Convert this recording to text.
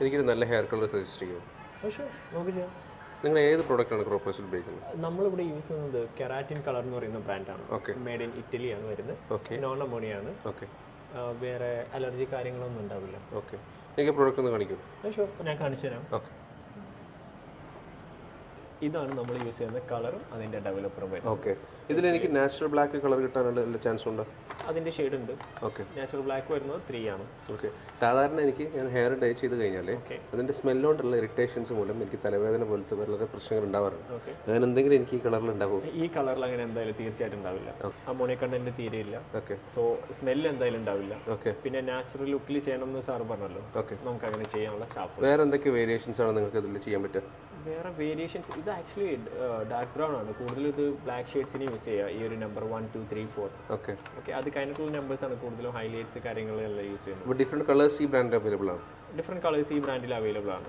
എനിക്കൊരു നല്ല hair colour suggest ചെയ്യും. പക്ഷേ നമുക്ക് ചെയ്യാം. നിങ്ങൾ ഏത് പ്രോഡക്റ്റാണ് ക്രോപ്പേഴ്സിൽ ഉപയോഗിക്കുന്നത്? നമ്മളിവിടെ യൂസ് ചെയ്യുന്നത് കെരാറ്റിൻ കളർ എന്ന് പറയുന്ന ബ്രാൻഡാണ്. ഓക്കെ. മെയ്ഡ് ഇൻ ഇറ്റലിയാണ് വരുന്നത്. ഓക്കെ. നോൺ അമോണിയാണ്. ഓക്കെ. വേറെ അലർജി കാര്യങ്ങളൊന്നും ഉണ്ടാവില്ല. ഓക്കെ. എനിക്ക് പ്രോഡക്റ്റ് ഒന്ന് കാണിക്കൂ. ഷുവർ, ഞാൻ കാണിച്ചു തരാം. ഓക്കെ. ഇതാണ് നമ്മൾ യൂസ് ചെയ്യുന്ന കളറും അതിൻ്റെ ഡെവലപ്പറും വരുന്നത്. ഓക്കെ. ഇതിലെനിക്ക് നാച്ചുറൽ ബ്ലാക്ക് കളർ കിട്ടാനുള്ള ചാൻസ് ഉണ്ടോ? അതിൻ്റെ ഷെയ്ഡ് ഉണ്ട്. ഓക്കെ. നാച്ചുറൽ ബ്ലാക്ക് വരുന്നത് 3 ആണ്. ഓക്കെ. സാധാരണ ഞാൻ ഹെയർ ഡൈ ചെയ്ത് കഴിഞ്ഞാൽ അതിൻ്റെ സ്മെല്ലുകൊണ്ടുള്ള ഇറിറ്റേഷൻസ് മൂലം എനിക്ക് തലവേദന പോലത്തെ വളരെ പ്രശ്നങ്ങൾ ഉണ്ടാവാറുണ്ട്. ഓക്കെ. അങ്ങനെ എന്തെങ്കിലും എനിക്ക് ഈ കളറിൽ ഉണ്ടാവും? ഈ കളറിൽ അങ്ങനെ എന്തായാലും തീർച്ചയായിട്ടും ഉണ്ടാവില്ല. അമോണിയ കണ്ടന്റ് തീരെ ഇല്ല. ഓക്കെ. സോ സ്മെല്ല് എന്തായാലും ഉണ്ടാവില്ല. ഓക്കെ. പിന്നെ നാച്ചുറൽ ലുക്കിൽ ചെയ്യണമെന്ന് സാർ പറഞ്ഞല്ലോ. ഓക്കെ. നമുക്ക് അങ്ങനെ ചെയ്യാനുള്ള സ്റ്റാഫ്. വേറെ എന്തൊക്കെ വേരിയേഷൻസ് ആണ് നിങ്ങൾക്ക് ഇതിൽ ചെയ്യാൻ പറ്റുക? വേറെ വേരിയേഷൻസ് ഇത് ആക്ച്വലി ഡാർക്ക് ബ്രൗൺ ആണ്. കൂടുതലും ഇത് ബ്ലാക്ക് ഷെയ്ഡ്സിന് യൂസ് ചെയ്യുക. ഈ ഒരു നമ്പർ 1 2 3 4. ഓക്കെ. ഓക്കെ. അത് കഴിഞ്ഞിട്ടുള്ള നമ്പേഴ്സാണ് കൂടുതലും ഹൈലൈറ്റ്സ് കാര്യങ്ങളെല്ലാം യൂസ് ചെയ്യുന്നത്. ഡിഫറെൻറ്റ് കളേഴ്സ് ഈ ബ്രാൻഡ് അവൈലബിൾ ആണ്? ഡിഫറെൻറ്റ് കളേഴ്സ് ഈ ബ്രാൻഡിൽ അവൈലബിൾ ആണ്.